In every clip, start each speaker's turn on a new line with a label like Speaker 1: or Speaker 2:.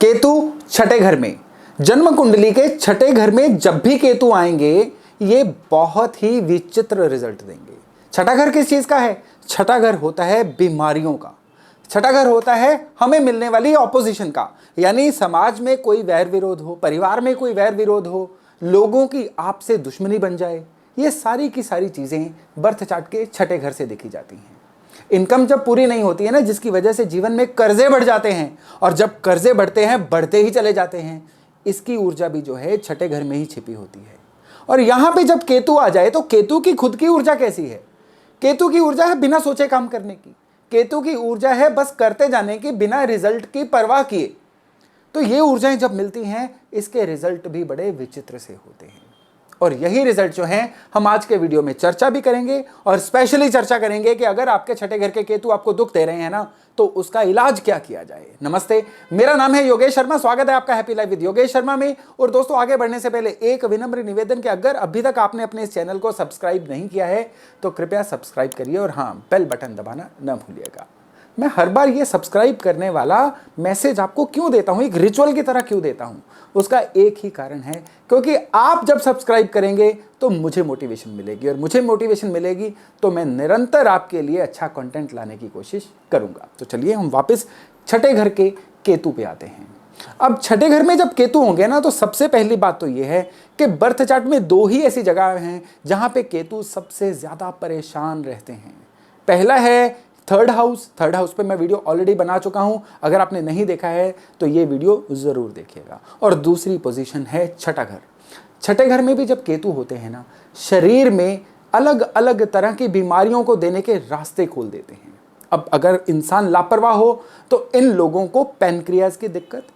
Speaker 1: केतु छठे घर में, जन्म कुंडली के छठे घर में जब भी केतु आएंगे ये बहुत ही विचित्र रिजल्ट देंगे। छठा घर किस चीज का है? छठा घर होता है बीमारियों का। छठा घर होता है हमें मिलने वाली ऑपोजिशन का, यानी समाज में कोई वैर विरोध हो, परिवार में कोई वैर विरोध हो, लोगों की आपसे दुश्मनी बन जाए। ये सारी की सारी चीजें बर्थ चार्ट के छठे घर से देखी जाती हैं। इनकम जब पूरी नहीं होती है ना, जिसकी वजह से जीवन में कर्जे बढ़ जाते हैं, और जब कर्जे बढ़ते हैं बढ़ते ही चले जाते हैं, इसकी ऊर्जा भी जो है छठे घर में ही छिपी होती है। और यहां पे जब केतु आ जाए तो केतु की खुद की ऊर्जा कैसी है? केतु की ऊर्जा है बिना सोचे काम करने की। केतु की ऊर्जा है बस करते जाने की, बिना रिजल्ट की परवाह किए। तो ये ऊर्जाएं जब मिलती हैं, इसके रिजल्ट भी बड़े विचित्र से होते हैं। और यही रिजल्ट जो हैं हम आज के वीडियो में चर्चा भी करेंगे, और स्पेशली चर्चा करेंगे कि अगर आपके छठे घर के केतु आपको दुख दे रहे हैं ना, तो उसका इलाज क्या किया जाए। नमस्ते, मेरा नाम है योगेश शर्मा, स्वागत है आपका happy life with Yogesh Sharma में। और दोस्तों, आगे बढ़ने से पहले एक विनम्र निवेदन कि अगर अभी तक आपने अपने इस चैनल को सब्सक्राइब नहीं किया है तो कृपया सब्सक्राइब करिए, और हाँ, बेल बटन दबाना न भूलिएगा। मैं हर बार ये सब्सक्राइब करने वाला मैसेज आपको क्यों देता हूं, एक रिचुअल की तरह क्यों देता हूं? उसका एक ही कारण है, क्योंकि आप जब सब्सक्राइब करेंगे तो मुझे मोटिवेशन मिलेगी, और मुझे मोटिवेशन मिलेगी तो मैं निरंतर आपके लिए अच्छा कंटेंट लाने की कोशिश करूंगा। तो चलिए हम वापस छठे घर के केतु पे आते हैं। अब छठे घर में जब केतु होंगे ना, तो सबसे पहली बात तो यह है कि बर्थ चार्ट में दो ही ऐसी जगह हैं जहां पे केतु सबसे ज्यादा परेशान रहते हैं। पहला है थर्ड हाउस। थर्ड हाउस पे मैं वीडियो ऑलरेडी बना चुका हूं, अगर आपने नहीं देखा है तो ये वीडियो जरूर देखिएगा। और दूसरी पोजीशन है छठा घर। छठे घर में भी जब केतु होते हैं ना, शरीर में अलग अलग तरह की बीमारियों को देने के रास्ते खोल देते हैं। अब अगर इंसान लापरवाह हो तो इन लोगों को पैनक्रियाज की दिक्कत,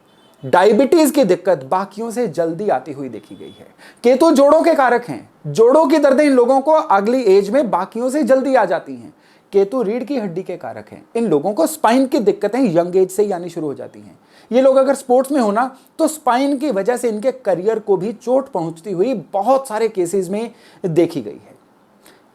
Speaker 1: डायबिटीज की दिक्कत बाकियों से जल्दी आती हुई देखी गई है। केतु जोड़ों के कारक हैं। जोड़ों की दर्दें इन लोगों को अगली एज में बाकियों से जल्दी आ जाती हैं। केतु रीढ़ की हड्डी के कारक हैं। इन लोगों को स्पाइन की दिक्कतें यंग एज से ही आनी शुरू हो जाती हैं। ये लोग अगर स्पोर्ट्स में होना तो स्पाइन की वजह से इनके करियर को भी चोट पहुंचती हुई बहुत सारे केसेस में देखी गई है।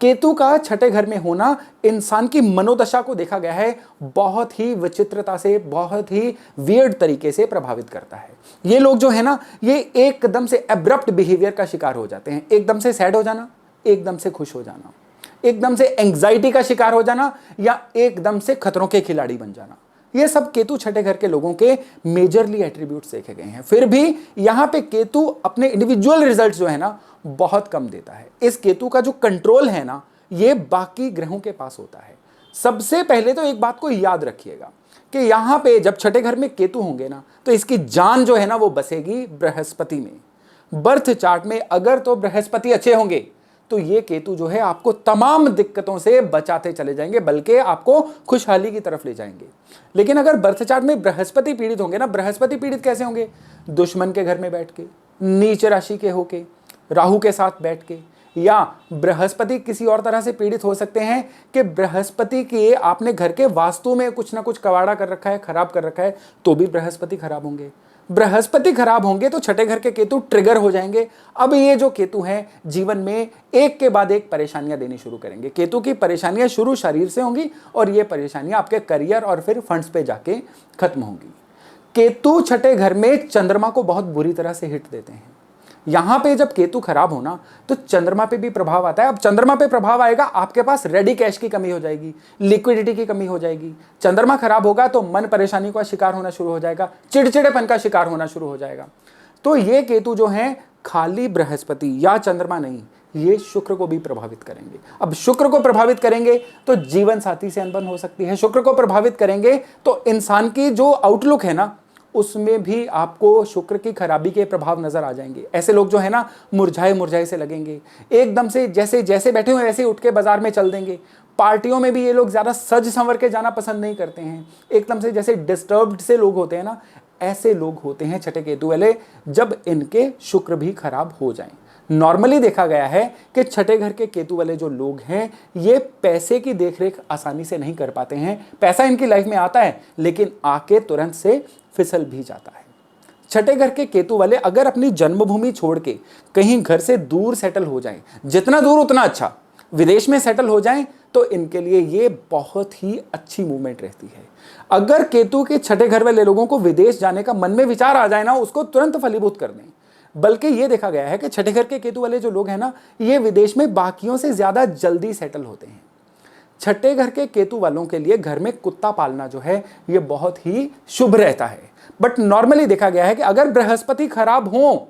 Speaker 1: केतु का छठे घर में होना इंसान की मनोदशा को देखा गया है बहुत ही विचित्रता से, बहुत ही वियर्ड तरीके से प्रभावित करता है। ये लोग जो है ना, ये एकदम से एब्रप्ट बिहेवियर का शिकार हो जाते हैं। एकदम से सैड हो जाना, एकदम से खुश हो जाना, एकदम से एंग्जाइटी का शिकार हो जाना, या एकदम से खतरों के खिलाड़ी बन जाना। ये सब केतु छठे घर के लोगों के मेजरली एट्रीब्यूट्स देखे गए हैं। फिर भी यहां पे केतु अपने इंडिविजुअल रिजल्ट्स जो है ना बहुत कम देता है। इस केतु का जो कंट्रोल है ना, ये बाकी ग्रहों के पास होता है। सबसे पहले तो एक बात को याद रखिएगा कि यहां पे जब छठे घर में केतु होंगे ना, तो इसकी जान जो है ना वो बसेगी बृहस्पति में। बर्थ चार्ट में अगर तो बृहस्पति अच्छे होंगे तो ये केतु जो है आपको तमाम दिक्कतों से बचाते चले जाएंगे, बल्कि आपको खुशहाली की तरफ ले जाएंगे। लेकिन अगर बर्थ चार्ट में बृहस्पति पीड़ित होंगे ना, बृहस्पति पीड़ित कैसे होंगे? दुश्मन के घर में बैठ के, नीच राशि के होके, राहु के साथ बैठ के, या बृहस्पति किसी और तरह से पीड़ित हो सकते हैं कि बृहस्पति के आपने घर के वास्तु में कुछ ना कुछ कवाड़ा कर रखा है, खराब कर रखा है, तो भी बृहस्पति खराब होंगे। बृहस्पति खराब होंगे तो छठे घर के केतु ट्रिगर हो जाएंगे। अब ये जो केतु हैं जीवन में एक के बाद एक परेशानियां देनी शुरू करेंगे। केतु की परेशानियां शुरू शरीर से होंगी, और ये परेशानियां आपके करियर और फिर फंड्स पे जाके खत्म होंगी। केतु छठे घर में चंद्रमा को बहुत बुरी तरह से हिट देते हैं। यहां पे जब केतु खराब होना तो चंद्रमा पे भी प्रभाव आता है। अब चंद्रमा पे प्रभाव आएगा, आपके पास रेडी कैश की कमी हो जाएगी, लिक्विडिटी की कमी हो जाएगी। चंद्रमा खराब होगा तो मन परेशानी का शिकार होना शुरू हो जाएगा, चिड़चिड़ेपन का शिकार होना शुरू हो जाएगा। तो ये केतु जो हैं खाली बृहस्पति या चंद्रमा नहीं, ये शुक्र को भी प्रभावित करेंगे। अब शुक्र को प्रभावित करेंगे तो जीवन साथी से अनबन हो सकती है। शुक्र को प्रभावित करेंगे तो इंसान की जो आउटलुक है ना, उसमें भी आपको शुक्र की खराबी के प्रभाव नजर आ जाएंगे। ऐसे लोग जो है ना मुरझाए मुरझाए से लगेंगे, एकदम से जैसे जैसे बैठे हुए वैसे उठ के बाजार में चल देंगे। पार्टियों में भी ये लोग ज्यादा सज संवर के जाना पसंद नहीं करते हैं। एकदम से जैसे डिस्टर्ब्ड से लोग होते हैं ना, ऐसे लोग होते हैं छठे केतु वाले, जब इनके शुक्र भी खराब हो जाएं। नॉर्मली देखा गया है कि छठे घर के केतु वाले जो लोग हैं, ये पैसे की देखरेख आसानी से नहीं कर पाते हैं। पैसा इनकी लाइफ में आता है, लेकिन आके तुरंत से फिसल भी जाता है। छठे घर के केतु वाले अगर अपनी जन्मभूमि छोड़ के कहीं घर से दूर सेटल हो जाएं, जितना दूर उतना अच्छा, विदेश में सेटल हो जाएं, तो इनके लिए ये बहुत ही अच्छी मूवमेंट रहती है। अगर केतु के छठे घर वाले लोगों को विदेश जाने का मन में विचार आ जाए ना, उसको तुरंत फलीभूत कर दें। बल्कि ये देखा गया है कि छठे घर के केतु वाले जो लोग हैं ना, ये विदेश में बाकियों से ज्यादा जल्दी सेटल होते हैं। छठे घर के केतु वालों के लिए घर में कुत्ता पालना जो है ये बहुत ही शुभ रहता है। बट नॉर्मली देखा गया है कि अगर बृहस्पति खराब हो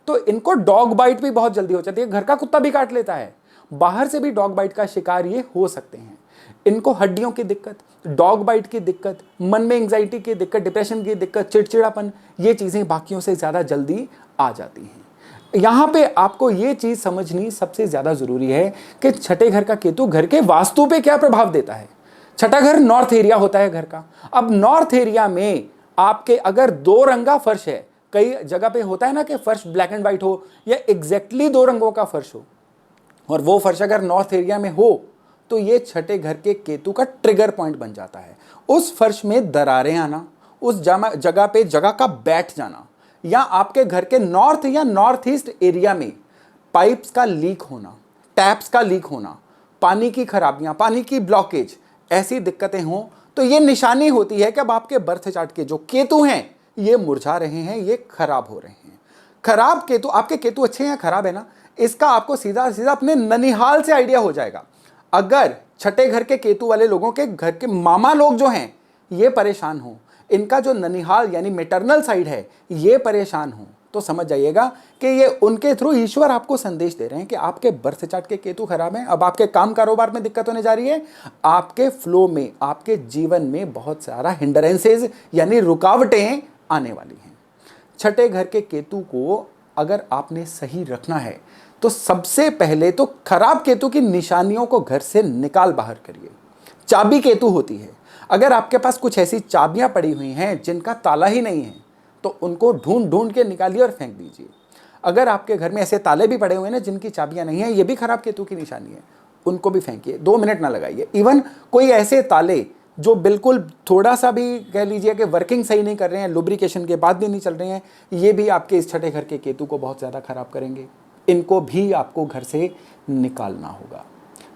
Speaker 1: तो इनको डॉग बाइट भी बहुत जल्दी हो जाती है, घर का कुत्ता भी काट लेता है, बाहर से भी डॉग बाइट का शिकार ये हो सकते हैं। इनको हड्डियों की दिक्कत, डॉग बाइट की दिक्कत, मन में एंग्जाइटी की दिक्कत, डिप्रेशन की दिक्कत, चिड़चिड़ापन, ये चीजें बाकियों से ज्यादा जल्दी आ जाती हैं। यहां पे आपको ये चीज समझनी सबसे ज्यादा जरूरी है कि छठे घर का केतु घर के वास्तु पे क्या प्रभाव देता है। छठा घर नॉर्थ एरिया होता है घर का। अब नॉर्थ एरिया में आपके अगर दो रंगा फर्श है, कई जगह पे होता है ना कि फर्श ब्लैक एंड व्हाइट हो या एग्जैक्टली दो रंगों का फर्श हो, और वो फर्श अगर नॉर्थ एरिया में हो तो ये छठे घर के केतु का ट्रिगर पॉइंट बन जाता है। उस फर्श में दरारें आना, उस जगह पे जगह का बैठ जाना, या आपके घर के नॉर्थ या नॉर्थ ईस्ट एरिया में पाइप्स का लीक होना, टैप्स का लीक होना, पानी की खराबियां, पानी की ब्लॉकेज, ऐसी दिक्कतें हों तो ये निशानी होती है कि अब आपके बर्थ चार्ट के जो केतु हैं ये मुरझा रहे हैं, ये खराब हो रहे हैं। खराब केतु, आपके केतु अच्छे हैं या खराब है ना, इसका आपको सीधा सीधा अपने ननिहाल से आइडिया हो जाएगा। अगर छठे घर के केतु वाले लोगों के घर के मामा लोग जो हैं ये परेशान हो, इनका जो ननिहाल यानी मेटरनल साइड है ये परेशान हो, तो समझ जाइएगा कि ये उनके थ्रू ईश्वर आपको संदेश दे रहे हैं कि आपके बर्थ चार्ट के केतु खराब हैं। अब आपके काम कारोबार में दिक्कत होने जा रही है, आपके फ्लो में, आपके जीवन में बहुत सारा हिंडरेंसेज यानी रुकावटें आने वाली हैं। छठे घर के केतु को अगर आपने सही रखना है तो सबसे पहले तो खराब केतु की निशानियों को घर से निकाल बाहर करिए। चाबी केतु होती है, अगर आपके पास कुछ ऐसी चाबियां पड़ी हुई हैं जिनका ताला ही नहीं है तो उनको ढूंढ ढूंढ के निकालिए और फेंक दीजिए। अगर आपके घर में ऐसे ताले भी पड़े हुए हैं ना जिनकी चाबियां नहीं है, ये भी खराब केतु की निशानी है, उनको भी फेंकिए, 2 मिनट ना लगाइए। इवन कोई ऐसे ताले जो बिल्कुल थोड़ा सा भी कह लीजिए कि वर्किंग सही नहीं कर रहे हैं, लुब्रिकेशन के बाद भी नहीं चल रहे हैं, ये भी आपके इस छठे घर के केतु को बहुत ज़्यादा खराब करेंगे। इनको भी आपको घर से निकालना होगा।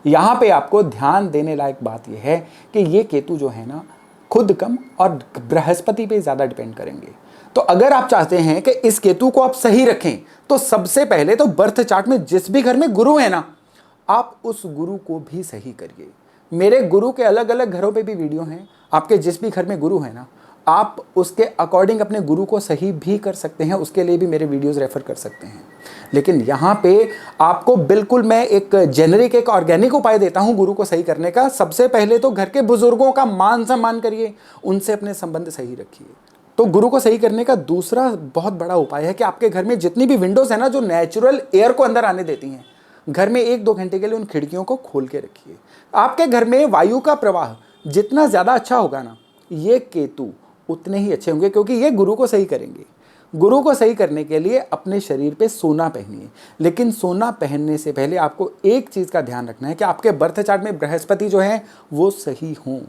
Speaker 1: यहाँ पे आपको ध्यान देने लायक बात यह है कि ये केतु जो है ना खुद कम और बृहस्पति पे ज़्यादा डिपेंड करेंगे। तो अगर आप चाहते हैं कि इस केतु को आप सही रखें तो सबसे पहले तो बर्थ चार्ट में जिस भी घर में गुरु है ना, आप उस गुरु को भी सही करिए। मेरे गुरु के अलग अलग घरों पे भी वीडियो हैं, आपके जिस भी घर में गुरु है ना आप उसके अकॉर्डिंग अपने गुरु को सही भी कर सकते हैं, उसके लिए भी मेरे वीडियोस रेफर कर सकते हैं। लेकिन यहाँ पे आपको बिल्कुल मैं एक जेनरिक, एक ऑर्गेनिक उपाय देता हूँ गुरु को सही करने का। सबसे पहले तो घर के बुजुर्गों का मान सम्मान करिए, उनसे अपने संबंध सही रखिए। तो गुरु को सही करने का दूसरा बहुत बड़ा उपाय है कि आपके घर में जितनी भी विंडोज है ना जो नेचुरल एयर को अंदर आने देती हैं, घर में 1-2 घंटे के लिए उन खिड़कियों को खोल के रखिए। आपके घर में वायु का प्रवाह जितना ज़्यादा अच्छा होगा ना, ये केतु उतने ही अच्छे होंगे, क्योंकि ये गुरु को सही करेंगे। गुरु को सही करने के लिए अपने शरीर पे सोना पहनिए, लेकिन सोना पहनने से पहले आपको एक चीज़ का ध्यान रखना है कि आपके बर्थ चार्ट में बृहस्पति जो है वो सही हों।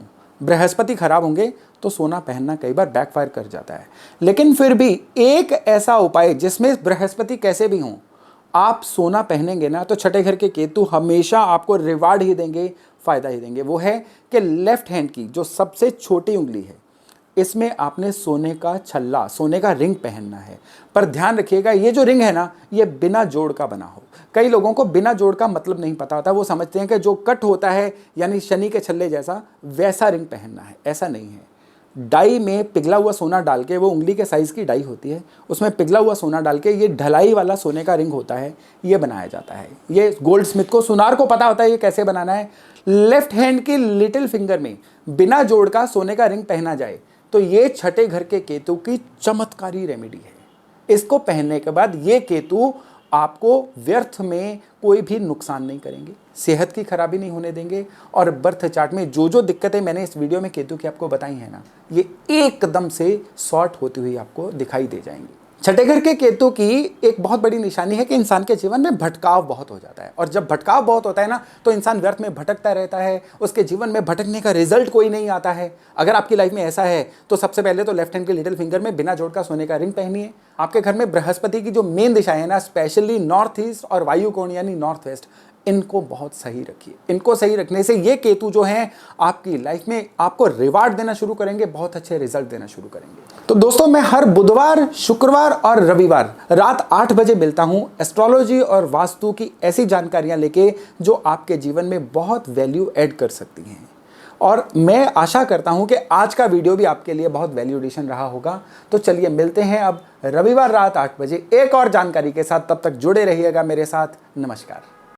Speaker 1: बृहस्पति खराब होंगे तो सोना पहनना कई बार बैकफायर कर जाता है। लेकिन फिर भी एक ऐसा उपाय जिसमें बृहस्पति कैसे भी हों, आप सोना पहनेंगे ना तो छठे घर के केतु हमेशा आपको रिवार्ड ही देंगे, फायदा ही देंगे। वो है कि लेफ्ट हैंड की जो सबसे छोटी उंगली है इसमें आपने सोने का छल्ला, सोने का रिंग पहनना है। पर ध्यान रखिएगा ये जो रिंग है ना ये बिना जोड़ का बना हो। कई लोगों को बिना जोड़ का मतलब नहीं पता होता, वो समझते हैं कि जो कट होता है यानी शनि के छल्ले जैसा वैसा रिंग पहनना है। ऐसा नहीं है। डाई में पिघला हुआ सोना डाल के, वो उंगली के साइज़ की डाई होती है, उसमें पिघला हुआ सोना डाल के ये ढलाई वाला सोने का रिंग होता है, ये बनाया जाता है। ये गोल्ड स्मिथ को, सुनार को पता होता है ये कैसे बनाना है। लेफ्ट हैंड की लिटिल फिंगर में बिना जोड़ का सोने का रिंग पहना जाए तो ये छठे घर के केतु की चमत्कारी रेमेडी है। इसको पहनने के बाद ये केतु आपको व्यर्थ में कोई भी नुकसान नहीं करेंगे, सेहत की खराबी नहीं होने देंगे, और बर्थ चार्ट में जो जो दिक्कतें मैंने इस वीडियो में केतु की आपको बताई हैं ना, ये एकदम से सॉर्ट होती हुई आपको दिखाई दे जाएंगी। छठे घर के केतु की एक बहुत बड़ी निशानी है कि इंसान के जीवन में भटकाव बहुत हो जाता है, और जब भटकाव बहुत होता है ना तो इंसान व्यर्थ में भटकता रहता है, उसके जीवन में भटकने का रिजल्ट कोई नहीं आता है। अगर आपकी लाइफ में ऐसा है तो सबसे पहले तो लेफ्ट हैंड के लिटिल फिंगर में बिना जोड़ का सोने का रिंग पहनिए। आपके घर में बृहस्पति की जो मेन दिशा है ना, स्पेशली नॉर्थ ईस्ट और वायु कोण यानी नॉर्थ वेस्ट, इनको बहुत सही रखिए। इनको सही रखने से ये केतु जो हैं आपकी लाइफ में आपको रिवार्ड देना शुरू करेंगे, बहुत अच्छे रिजल्ट देना शुरू करेंगे। तो दोस्तों, मैं हर बुधवार, शुक्रवार और रविवार रात 8 बजे मिलता हूं एस्ट्रोलॉजी और वास्तु की ऐसी जानकारियां लेके जो आपके जीवन में बहुत वैल्यू ऐड कर सकती हैं। और मैं आशा करता हूं कि आज का वीडियो भी आपके लिए बहुत वैल्यू एडिशन रहा होगा। तो चलिए मिलते हैं अब रविवार रात 8 बजे एक और जानकारी के साथ। तब तक जुड़े रहिएगा मेरे साथ। नमस्कार।